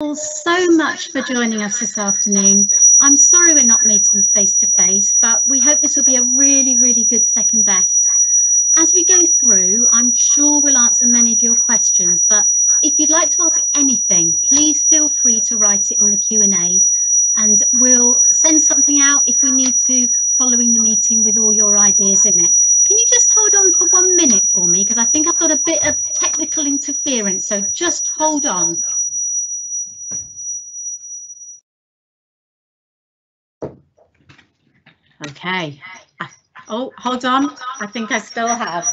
all so much for joining us this afternoon. I'm sorry we're not meeting face to face, but we hope this will be a really good second best. As we go through, I'm sure we'll answer many of your questions, but if you'd like to ask anything, please feel free to write it in the Q&A, and we'll send something out if we need to following the meeting with all your ideas in it. Can you just hold on for 1 minute for me, because I think I've got a bit of technical interference, so just hold on. Okay. Oh, hold on. I think I still have.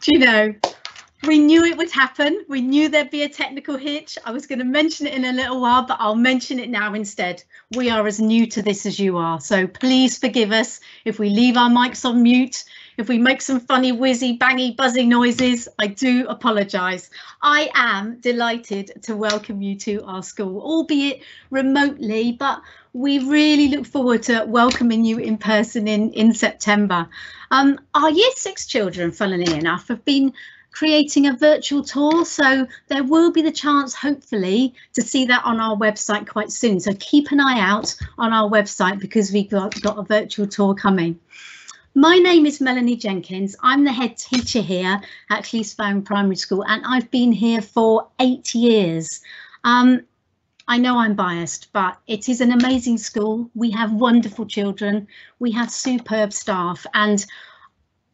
Do you know, we knew it would happen. We knew there'd be a technical hitch. I was going to mention it in a little while, but I'll mention it now instead. We are as new to this as you are, so please forgive us if we leave our mics on mute, if we make some funny whizzy, bangy, buzzy noises. I do apologise. I am delighted to welcome you to our school, albeit remotely, but we really look forward to welcoming you in person in September. Our Year 6 children, funnily enough, have been creating a virtual tour, so there will be the chance, hopefully, to see that on our website quite soon. So keep an eye out on our website, because we've got a virtual tour coming. My name is Melanie Jenkins. I'm the head teacher here at Llysfaen Primary School, and I've been here for 8 years. I know I'm biased, but it is an amazing school. We have wonderful children, we have superb staff, and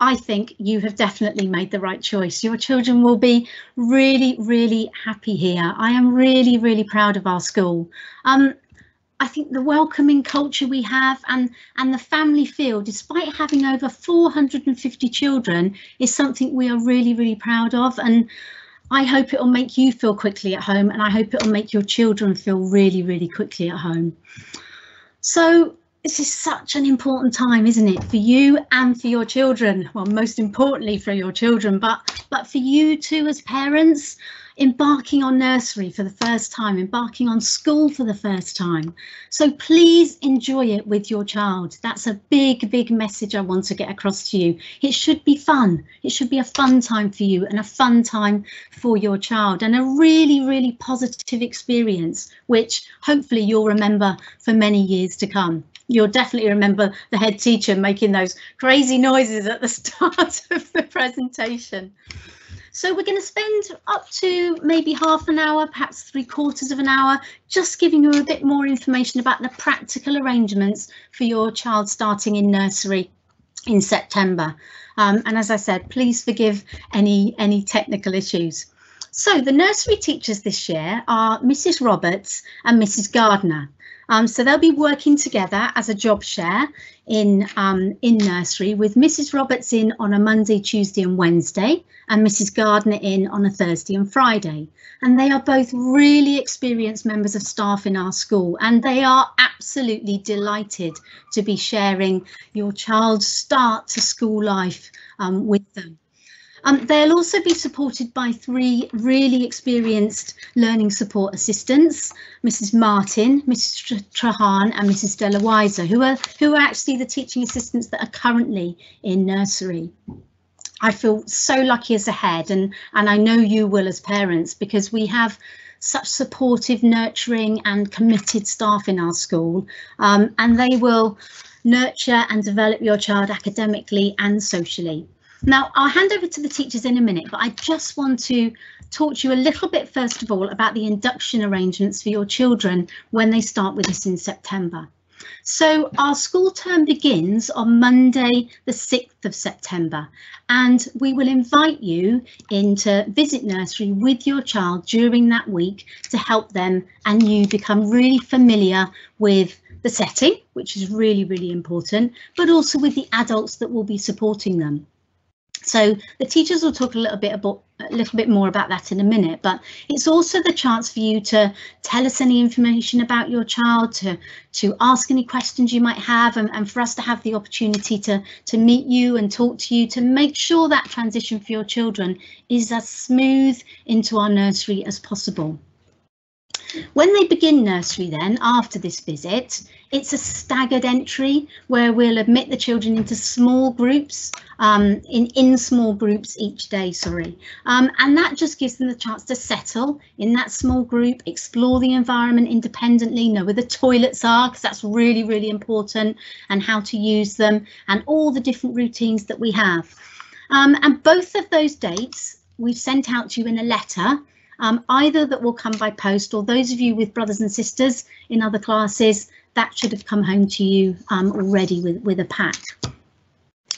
I think you have definitely made the right choice. Your children will be really happy here. I am really proud of our school. I think the welcoming culture we have and the family feel, despite having over 450 children, is something we are really proud of, and I hope it will make you feel quickly at home, and I hope it will make your children feel really quickly at home. So this is such an important time, isn't it, for you and for your children? Well, most importantly for your children, but for you too as parents, embarking on nursery for the first time, embarking on school for the first time. So please enjoy it with your child. That's a big message I want to get across to you. It should be fun. It should be a fun time for you and a fun time for your child, and a really positive experience, which hopefully you'll remember for many years to come. You'll definitely remember the head teacher making those crazy noises at the start of the presentation. So we're going to spend up to maybe half an hour, perhaps 3/4 of an hour, just giving you a bit more information about the practical arrangements for your child starting in nursery in September. And as I said, please forgive any technical issues. So the nursery teachers this year are Mrs. Roberts and Mrs. Gardner. So they'll be working together as a job share in nursery, with Mrs. Roberts in on a Monday, Tuesday and Wednesday, and Mrs. Gardner in on a Thursday and Friday. And they are both really experienced members of staff in our school, and they are absolutely delighted to be sharing your child's start to school life with them. They'll also be supported by 3 really experienced learning support assistants, Mrs. Martin, Mrs. Trahan and Mrs. Delawiser, who are actually the teaching assistants that are currently in nursery. I feel so lucky as a head, and I know you will as parents, because we have such supportive, nurturing and committed staff in our school, and they will nurture and develop your child academically and socially. Now, I'll hand over to the teachers in a minute, but I just want to talk to you a little bit, first of all, about the induction arrangements for your children when they start with us in September. So our school term begins on Monday, the 6th of September, and we will invite you in to visit nursery with your child during that week to help them and you become really familiar with the setting, which is really important, but also with the adults that will be supporting them. So the teachers will talk a little bit a little bit more about that in a minute, but it's also the chance for you to tell us any information about your child, to ask any questions you might have, and for us to have the opportunity to meet you and talk to you, to make sure that transition for your children is as smooth into our nursery as possible. When they begin nursery then, after this visit, it's a staggered entry where we'll admit the children into small groups, in small groups each day, and that just gives them the chance to settle in that small group, explore the environment independently, know where the toilets are, because that's really, really important, and how to use them, and all the different routines that we have. And both of those dates we've sent out to you in a letter, either that will come by post, or those of you with brothers and sisters in other classes, that should have come home to you already with a pack.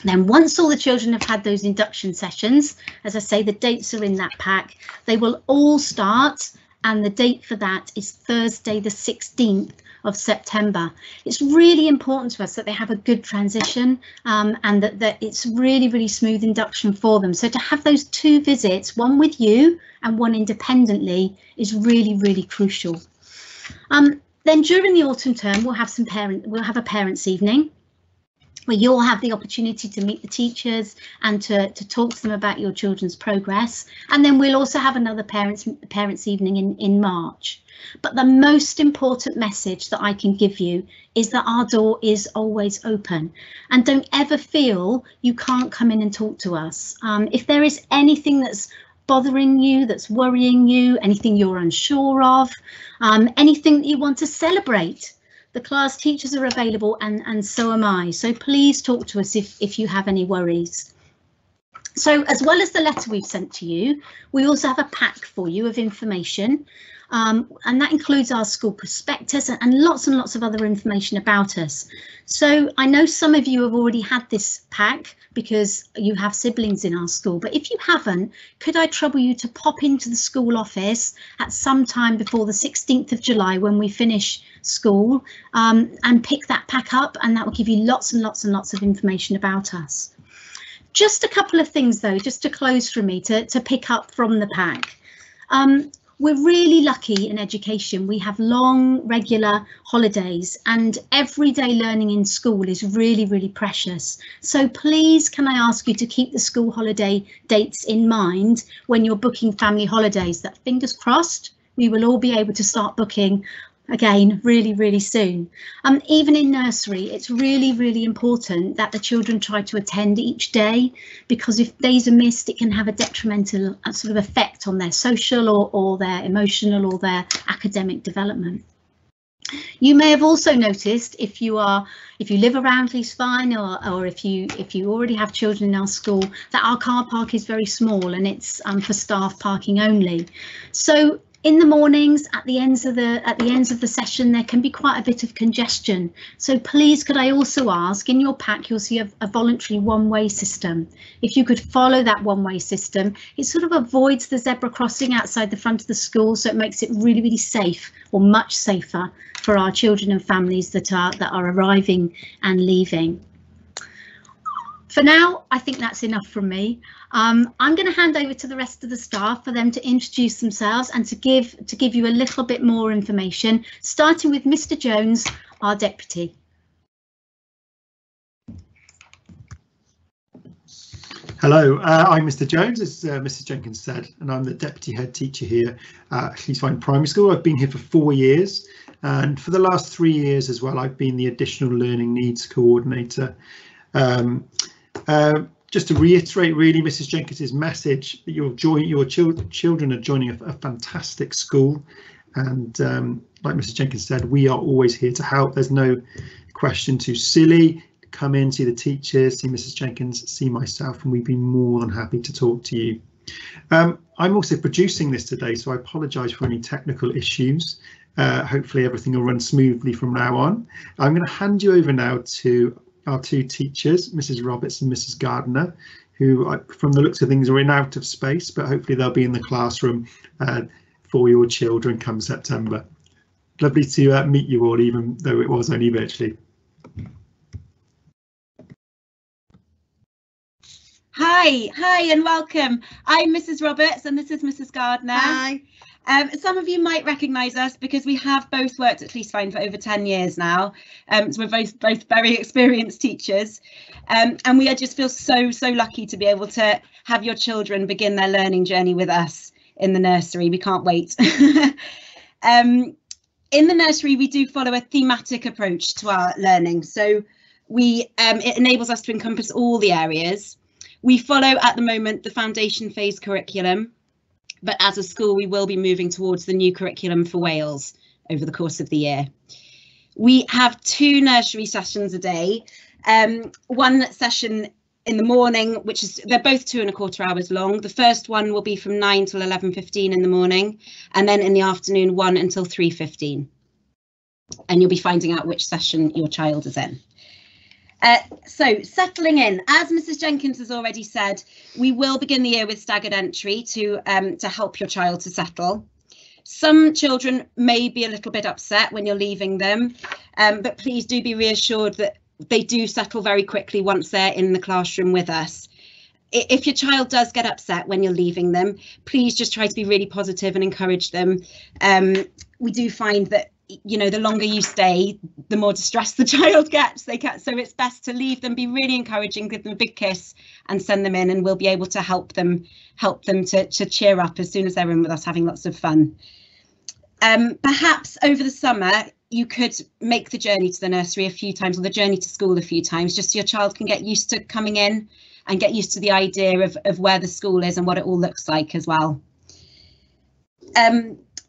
Then once all the children have had those induction sessions, as I say, the dates are in that pack, they will all start, and the date for that is Thursday the 16th of September. It's really important to us that they have a good transition, and that it's really, really smooth induction for them. So to have those 2 visits, one with you and one independently, is really, really crucial. Then during the autumn term, we'll have a parents' evening, where you'll have the opportunity to meet the teachers and to talk to them about your children's progress. And then we'll also have another parents' evening in March. But the most important message that I can give you is that our door is always open, and don't ever feel you can't come in and talk to us. If there is anything that's bothering you, that's worrying you, anything you're unsure of, anything that you want to celebrate, the class teachers are available, and so am I. So please talk to us if you have any worries. So as well as the letter we've sent to you, we also have a pack for you of information, and that includes our school prospectus and lots of other information about us. So I know some of you have already had this pack because you have siblings in our school, but if you haven't, could I trouble you to pop into the school office at some time before the 16th of July when we finish school, and pick that pack up, and that will give you lots of information about us. Just a couple of things though, just to close for me to pick up from the pack. We're really lucky in education. We have long, regular holidays, and everyday learning in school is really, really precious. So please, can I ask you to keep the school holiday dates in mind when you're booking family holidays, that fingers crossed, we will all be able to start booking again really, really soon. Even in nursery, it's really, really important that the children try to attend each day, because if days are missed, it can have a detrimental sort of effect on their social or their emotional or their academic development. You may have also noticed, if you live around Llysfaen, or if you already have children in our school, that our car park is very small and it's for staff parking only. So in the mornings, at the ends of the session, there can be quite a bit of congestion. So please, could I also ask, in your pack you'll see a voluntary one-way system. If you could follow that one-way system, it sort of avoids the zebra crossing outside the front of the school, so it makes it really, really safe, or much safer, for our children and families that are arriving and leaving. For now, I think that's enough from me. I'm going to hand over to the rest of the staff for them to introduce themselves and to give you a little bit more information, starting with Mr. Jones, our deputy. Hello, I'm Mr. Jones, as Mrs. Jenkins said, and I'm the deputy head teacher here at Llysfaen Primary School. I've been here for 4 years, and for the last 3 years as well, I've been the additional learning needs coordinator. Just to reiterate, really, Mrs. Jenkins's message that your children are joining a fantastic school, and like Mrs. Jenkins said, we are always here to help. There's no question too silly. Come in, see the teachers, see Mrs. Jenkins, see myself, and we'd be more than happy to talk to you. I'm also producing this today, so I apologise for any technical issues. Hopefully everything will run smoothly from now on. I'm going to hand you over now to our 2 teachers, Mrs. Roberts and Mrs. Gardner, who from the looks of things are in out of space, but hopefully they'll be in the classroom for your children come September. Lovely to meet you all, even though it was only virtually. Hi and welcome. I'm Mrs. Roberts and this is Mrs. Gardner. Hi. Some of you might recognise us because we have both worked at Llysfaen for over 10 years now. So we're both very experienced teachers, and we just feel so lucky to be able to have your children begin their learning journey with us in the nursery. We can't wait. In the nursery, we do follow a thematic approach to our learning. So it enables us to encompass all the areas. We follow at the moment the foundation phase curriculum, but as a school we will be moving towards the new curriculum for Wales over the course of the year. We have 2 nursery sessions a day, one session in the morning, they're both 2¼ hours long. The first one will be from 9 till 11:15 in the morning, and then in the afternoon 1 until 3:15. And you'll be finding out which session your child is in. So settling in, as Mrs. Jenkins has already said, we will begin the year with staggered entry to help your child to settle. Some children may be a little bit upset when you're leaving them, but please do be reassured that they do settle very quickly once they're in the classroom with us. If your child does get upset when you're leaving them, please just try to be really positive and encourage them. We do find that, you know, the longer you stay, the more distressed the child gets. So it's best to leave them, be really encouraging, give them a big kiss and send them in, and we'll be able to help them to cheer up as soon as they're in with us having lots of fun. Perhaps over the summer you could make the journey to the nursery a few times, or the journey to school a few times, just so your child can get used to coming in and get used to the idea of where the school is and what it all looks like as well.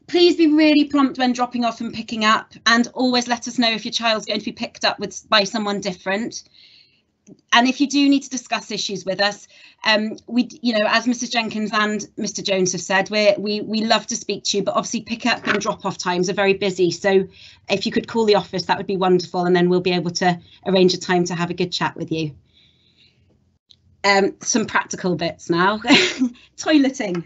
Please be really prompt when dropping off and picking up, and always let us know if your child's going to be picked up by someone different. And if you do need to discuss issues with us, you know, as Mrs. Jenkins and Mr. Jones have said, we love to speak to you, but obviously pick up and drop off times are very busy. So if you could call the office, that would be wonderful, and then we'll be able to arrange a time to have a good chat with you. Some practical bits now. Toileting.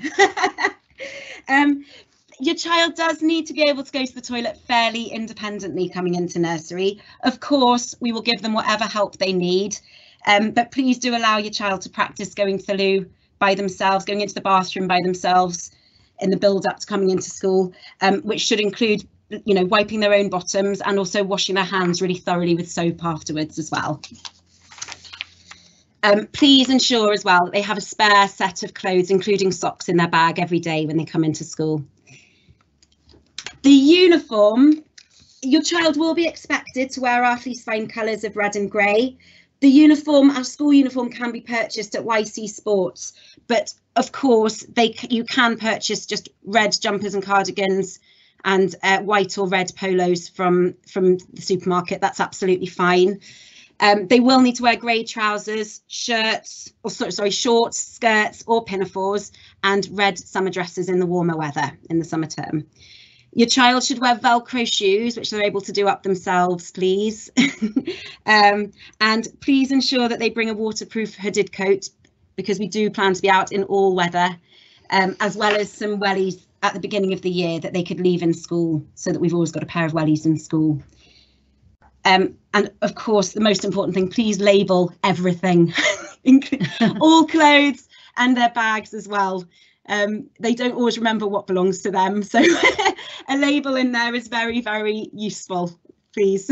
Your child does need to be able to go to the toilet fairly independently coming into nursery. Of course, we will give them whatever help they need, but please do allow your child to practice going to the loo by themselves, going into the bathroom by themselves in the build up to coming into school, which should include, you know, wiping their own bottoms and also washing their hands really thoroughly with soap afterwards as well. Please ensure as well they have a spare set of clothes, including socks, in their bag every day when they come into school. The uniform, your child will be expected to wear our Llysfaen colours of red and grey. The uniform, our school uniform, can be purchased at YC Sports, but of course you can purchase just red jumpers and cardigans and white or red polos from the supermarket. That's absolutely fine. They will need to wear grey trousers, shorts, skirts or pinafores, and red summer dresses in the warmer weather in the summer term. Your child should wear Velcro shoes, which they're able to do up themselves, please. And please ensure that they bring a waterproof hooded coat, because we do plan to be out in all weather, as well as some wellies at the beginning of the year that they could leave in school, so that we've always got a pair of wellies in school. And of course, the most important thing, please label everything, all clothes and their bags as well. They don't always remember what belongs to them, so a label in there is very, very useful, please.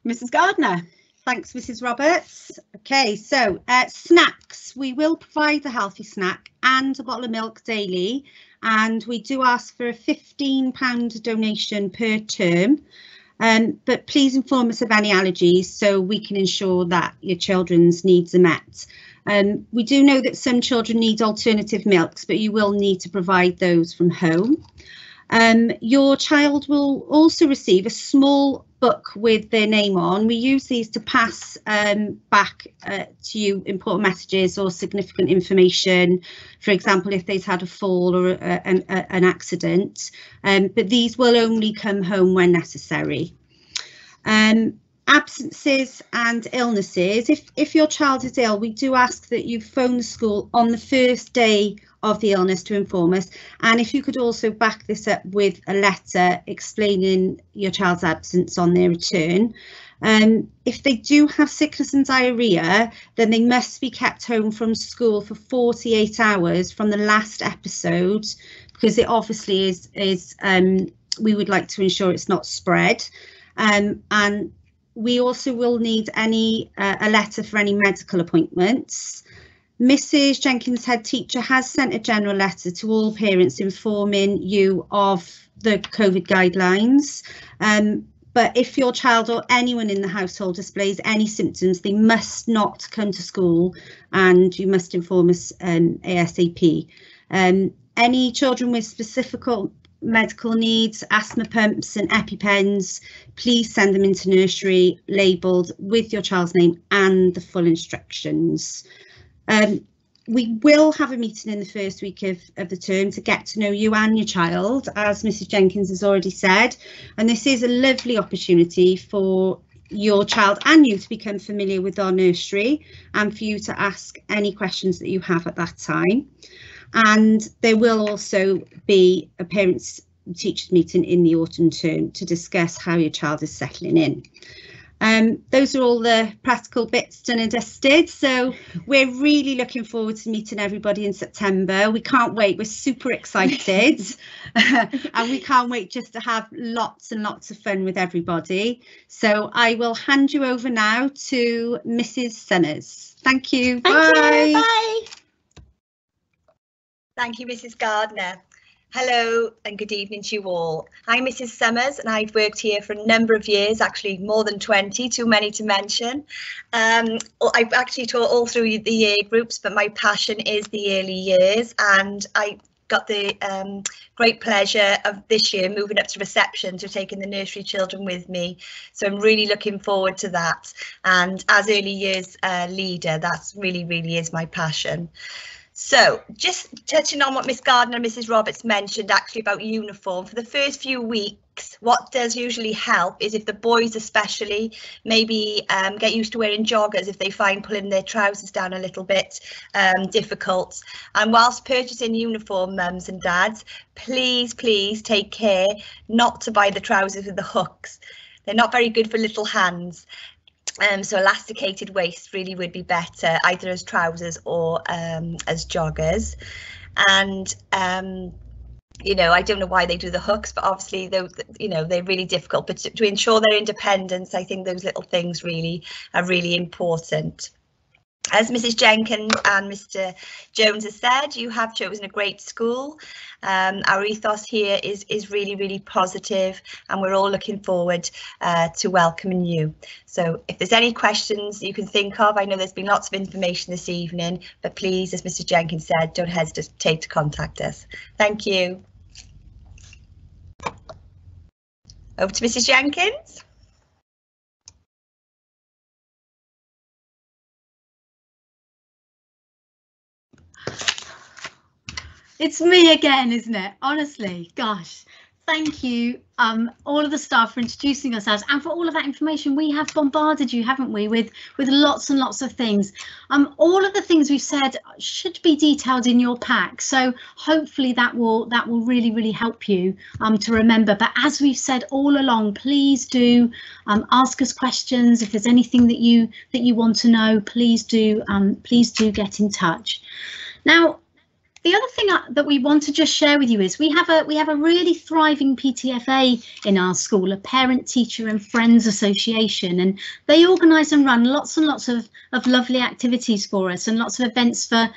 Mrs. Gardner. Thanks, Mrs. Roberts. Okay, so snacks. We will provide a healthy snack and a bottle of milk daily, and we do ask for a £15 donation per term. But please inform us of any allergies so we can ensure that your children's needs are met. We do know that some children need alternative milks, but you will need to provide those from home. Your child will also receive a small book with their name on. We use these to pass back to you important messages or significant information, for example, if they've had a fall or an accident, but these will only come home when necessary. Absences and illnesses. If your child is ill, we do ask that you phone the school on the first day of the illness to inform us, and if you could also back this up with a letter explaining your child's absence on their return. If they do have sickness and diarrhea, then they must be kept home from school for 48 hours from the last episode, because it obviously is we would like to ensure it's not spread. And we also will need a letter for any medical appointments. Mrs. Jenkins, head teacher, has sent a general letter to all parents informing you of the COVID guidelines. But if your child or anyone in the household displays any symptoms, they must not come to school, and you must inform us ASAP. Any children with specific medical needs, asthma pumps and EpiPens, please send them into nursery labelled with your child's name and the full instructions. We will have a meeting in the first week of the term to get to know you and your child, as Mrs. Jenkins has already said, and this is a lovely opportunity for your child and you to become familiar with our nursery and for you to ask any questions that you have at that time. And there will also be a parents teachers meeting in the autumn term to discuss how your child is settling in. Those are all the practical bits done and dusted, so we're really looking forward to meeting everybody in September. We can't wait, we're super excited and we can't wait just to have lots and lots of fun with everybody. So I will hand you over now to Mrs. Summers. Thank you. Bye. Bye. Thank you, Mrs. Gardner. Hello and good evening to you all. I'm Mrs. Summers and I've worked here for a number of years, actually more than 20, too many to mention. I've actually taught all through the year groups, but my passion is the early years, and I got the great pleasure of this year moving up to reception to taking the nursery children with me. So I'm really looking forward to that. And as early years leader, that's really is my passion. So just touching on what Miss Gardner and Mrs. Roberts mentioned actually about uniform, for the first few weeks, what does usually help is if the boys especially maybe get used to wearing joggers if they find pulling their trousers down a little bit difficult. And whilst purchasing uniform, mums and dads, please take care not to buy the trousers with the hooks. They're not very good for little hands. So elasticated waist really would be better, either as trousers or as joggers. And you know, I don't know why they do the hooks, but obviously they're really difficult. But to ensure their independence, I think those little things really are really important. As Mrs. Jenkins and Mr. Jones has said, you have chosen a great school. Our ethos here is really positive, and we're all looking forward to welcoming you. So if there's any questions you can think of, I know there's been lots of information this evening, but please, as Mr. Jenkins said, don't hesitate to contact us. Thank you. Over to Mrs. Jenkins. It's me again, isn't it? Honestly, gosh, thank you, all of the staff, for introducing ourselves and for all of that information. We have bombarded you, haven't we, with lots and lots of things. All of the things we've said should be detailed in your pack, so hopefully that will really help you to remember. But as we've said all along, please do ask us questions. If there's anything that you want to know, please do get in touch. Now, the other thing that we want to just share with you is we have a really thriving PTFA in our school, a Parent, Teacher and Friends Association, and they organise and run lots and lots of lovely activities for us and lots of events for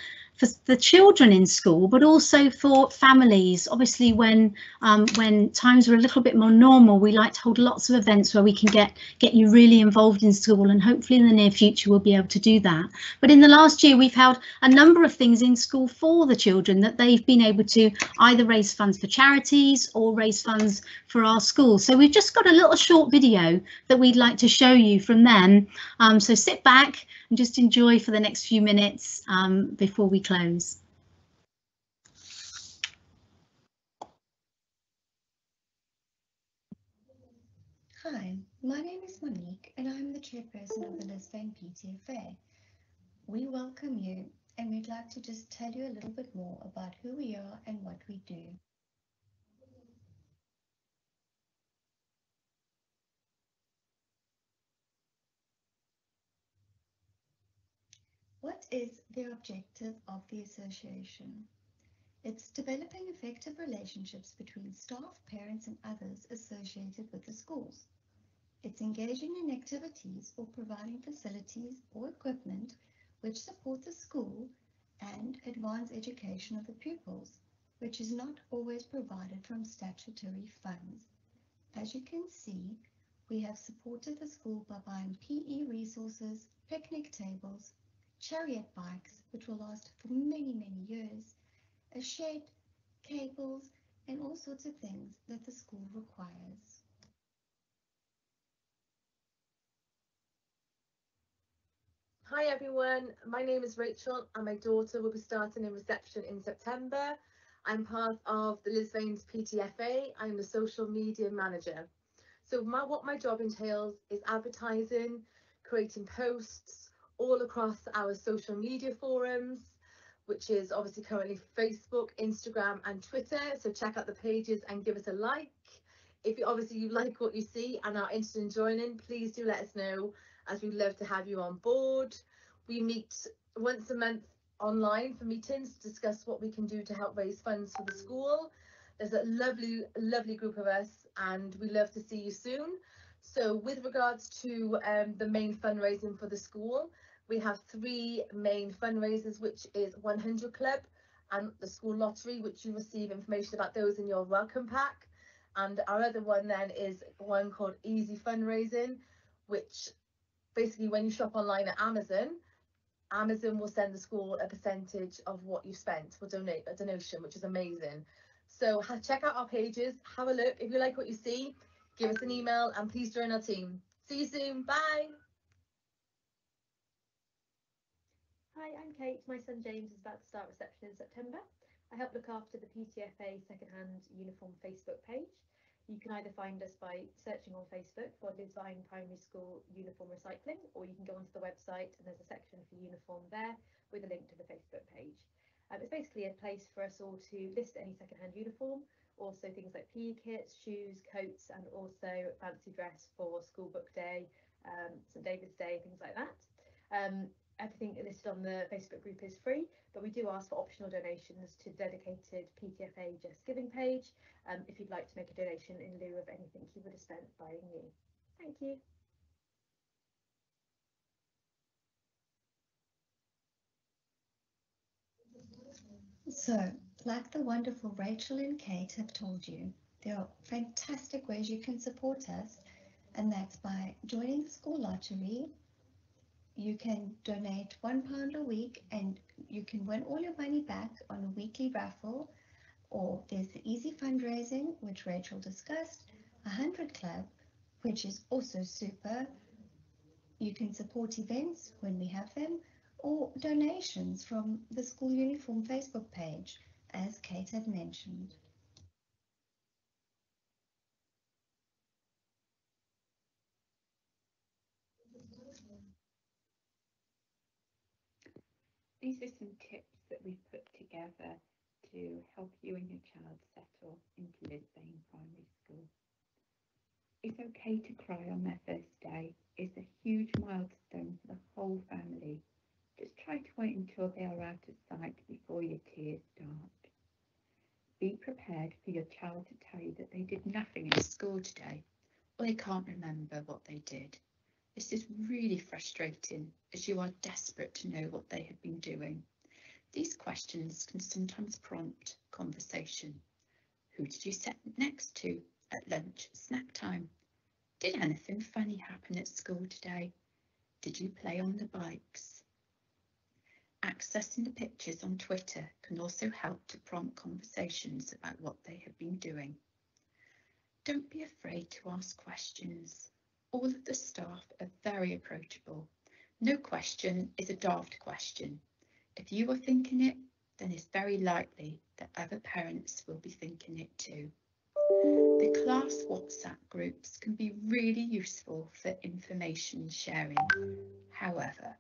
the children in school, but also for families. Obviously, when times are a little bit more normal, we like to hold lots of events where we can get you really involved in school, and hopefully in the near future we'll be able to do that. But in the last year, we've held a number of things in school for the children that they've been able to either raise funds for charities or raise funds for our school. So we've just got a little short video that we'd like to show you from them. So sit back and just enjoy for the next few minutes before we close. Hi, my name is Monique and I'm the chairperson of the Llysfaen PTFA. We welcome you and we'd like to just tell you a little bit more about who we are and what we do. is the objective of the association. It's developing effective relationships between staff, parents and others associated with the schools. It's engaging in activities or providing facilities or equipment which support the school and advance education of the pupils, which is not always provided from statutory funds. As you can see, we have supported the school by buying PE resources, picnic tables, chariot bikes, which will last for many, many years, a shed, cables, and all sorts of things that the school requires. Hi everyone, my name is Rachel and my daughter will be starting in reception in September. I'm part of the Llysfaen's PTFA. I'm the social media manager. So what my job entails is advertising, creating posts all across our social media forums, which is obviously currently Facebook, Instagram and Twitter. So check out the pages and give us a like. If you like what you see and are interested in joining, please do let us know, as we'd love to have you on board. We meet once a month online for meetings to discuss what we can do to help raise funds for the school. There's a lovely group of us and we love to see you soon. So with regards to the main fundraising for the school, we have 3 main fundraisers, which is 100 Club and the school lottery, which you receive information about those in your welcome pack. And our other one then is one called Easy Fundraising, which basically when you shop online at Amazon will send the school a percentage of what you spent for a donation, which is amazing. So check out our pages, have a look. If you like what you see, give us an email and please join our team. See you soon, bye. Hi, I'm Kate. My son James is about to start reception in September. I help look after the PTFA secondhand uniform Facebook page. You can either find us by searching on Facebook for Llysfaen Primary School Uniform Recycling, or you can go onto the website and there's a section for uniform there with a link to the Facebook page. It's basically a place for us all to list any secondhand uniform, also things like PE kits, shoes, coats, and also fancy dress for school book day, St David's Day, things like that. Everything listed on the Facebook group is free, but we do ask for optional donations to the dedicated PTFA Just Giving page if you'd like to make a donation in lieu of anything you would have spent buying new. Thank you. So, like the wonderful Rachel and Kate have told you, there are fantastic ways you can support us, and that's by joining the school lottery. You can donate £1 a week and you can win all your money back on a weekly raffle, or there's the Easy Fundraising, which Rachel discussed, 100 Club, which is also super. You can support events when we have them, or donations from the school uniform Facebook page, as Kate had mentioned. These are some tips that we've put together to help you and your child settle into Llysfaen Primary School. It's okay to cry on their first day. It's a huge milestone for the whole family. Just try to wait until they are out of sight before your tears start. Be prepared for your child to tell you that they did nothing in school today, or they can't remember what they did. This is really frustrating as you are desperate to know what they have been doing. These questions can sometimes prompt conversation. Who did you sit next to at lunch, snack time? Did anything funny happen at school today? Did you play on the bikes? Accessing the pictures on Twitter can also help to prompt conversations about what they have been doing. Don't be afraid to ask questions. All of the staff are very approachable. No question is a daft question. If you are thinking it, then it's very likely that other parents will be thinking it too. The class WhatsApp groups can be really useful for information sharing. However,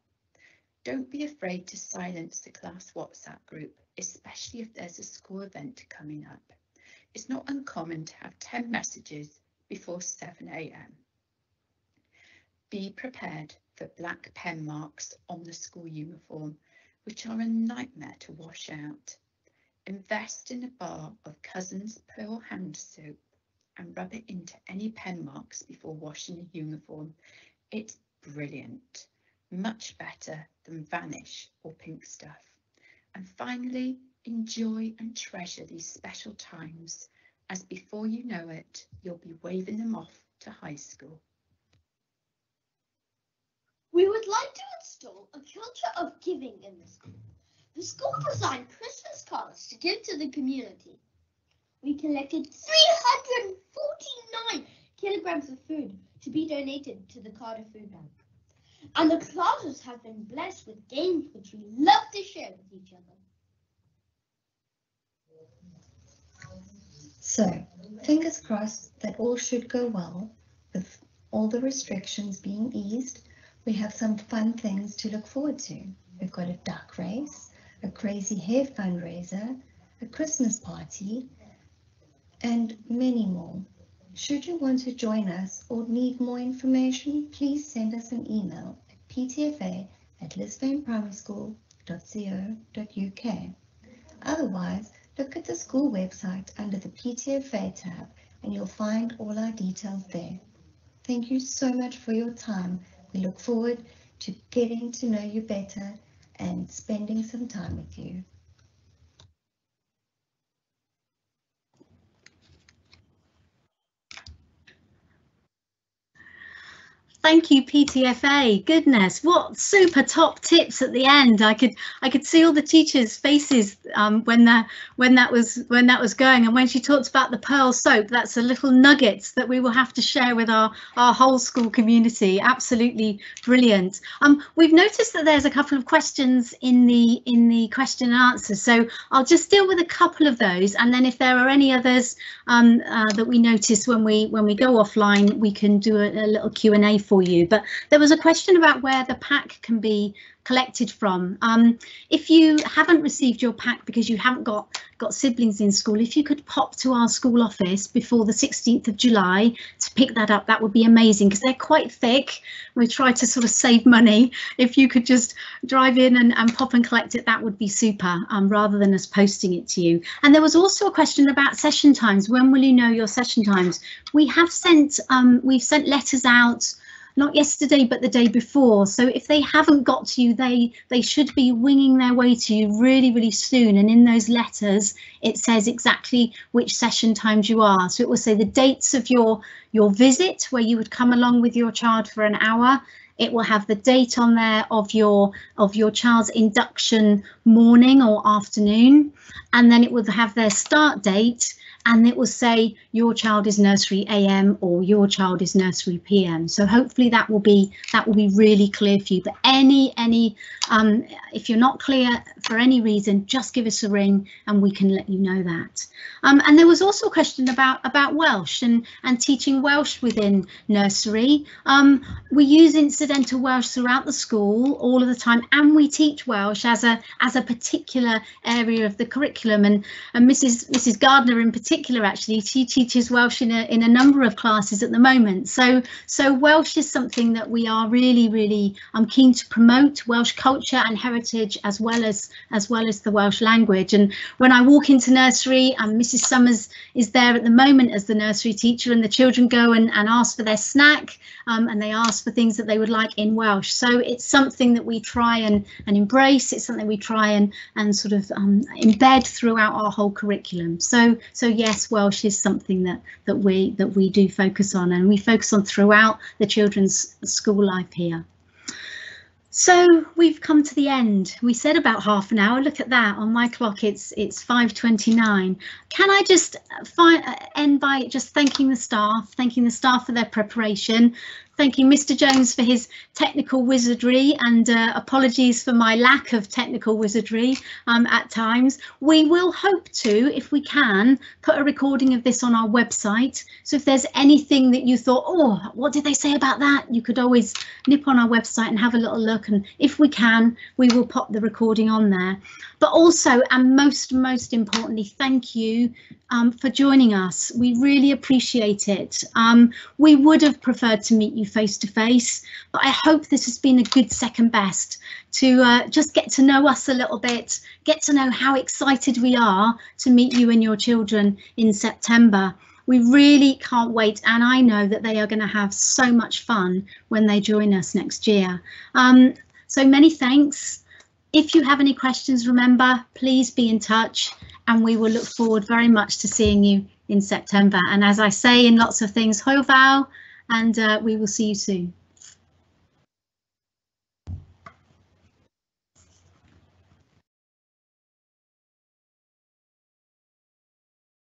don't be afraid to silence the class WhatsApp group, especially if there's a school event coming up. It's not uncommon to have 10 messages before 7 AM. Be prepared for black pen marks on the school uniform. which are a nightmare to wash out. Invest in a bar of Cousin's Pearl hand soap and rub it into any pen marks before washing a uniform. It's brilliant, much better than Vanish or Pink Stuff. And finally, enjoy and treasure these special times, as before you know it, you'll be waving them off to high school. We would like to install a culture of giving in the school. The school designed Christmas cards to give to the community. We collected 349 kilograms of food to be donated to the Cardiff Food Bank. And the classes have been blessed with games which we love to share with each other. So, fingers crossed that all should go well. With all the restrictions being eased, we have some fun things to look forward to. We've got a duck race, a crazy hair fundraiser, a Christmas party, and many more. Should you want to join us or need more information, please send us an email at ptfa@llysfaenprimaryschool.co.uk. Otherwise, look at the school website under the PTFA tab and you'll find all our details there. Thank you so much for your time. We look forward to getting to know you better and spending some time with you. Thank you, PTFA. Goodness, what super top tips at the end. I could see all the teachers' faces when that was going, and when she talked about the pearl soap, that's a little nugget that we will have to share with our whole school community. Absolutely brilliant. We've noticed that there's a couple of questions in the question and answers, so I'll just deal with a couple of those, and then if there are any others that we notice when we go offline, we can do a little Q&A for you. But there was a question about where the pack can be collected from. If you haven't received your pack because you haven't got siblings in school, if you could pop to our school office before the 16th of July to pick that up, that would be amazing, because they're quite thick. We try to sort of save money. If you could just drive in and pop and collect it, that would be super, rather than us posting it to you. And there was also a question about session times. When will you know your session times? We have sent we've sent letters out, not yesterday but the day before, so if they haven't got to you, they should be winging their way to you really soon. And in those letters it says exactly which session times you are, so it will say the dates of your visit where you would come along with your child for an hour. It will have the date on there of your child's induction morning or afternoon, and then it will have their start date, and it will say your child is nursery AM or your child is nursery PM. So hopefully that will be really clear for you. But if you're not clear for any reason, just give us a ring and we can let you know that. And there was also a question about Welsh and teaching Welsh within nursery. We use incidental Welsh throughout the school all of the time, and we teach Welsh as a particular area of the curriculum. And Mrs. Gardner in particular, actually, she teaches Welsh in a number of classes at the moment. So Welsh is something that we are really keen to promote, Welsh culture and heritage, as well as the Welsh language. And when I walk into nursery, Mrs. Summers is there at the moment as the nursery teacher, and the children go and ask for their snack, and they ask for things that they would like in Welsh. So it's something that we try and embrace. It's something we try and sort of embed throughout our whole curriculum. So yes, Welsh is something that we do focus on, and we focus on throughout the children's school life here. So we've come to the end. We said about half an hour. Look at that on my clock. It's 5:29. Can I just end by just thanking the staff for their preparation, thanking Mr. Jones for his technical wizardry, and apologies for my lack of technical wizardry at times. We will hope to, if we can, put a recording of this on our website. So if there's anything that you thought, oh, what did they say about that? You could always nip on our website and have a little look. And if we can, we will pop the recording on there. But also, and most importantly, thank you for joining us. We really appreciate it. We would have preferred to meet you face to face, but I hope this has been a good second best to just get to know us a little bit, get to know how excited we are to meet you and your children in September. We really can't wait, and I know that they are going to have so much fun when they join us next year. So many thanks. If you have any questions, remember, please be in touch, and we will look forward very much to seeing you in September. And as I say in lots of things, ho val, and we will see you soon.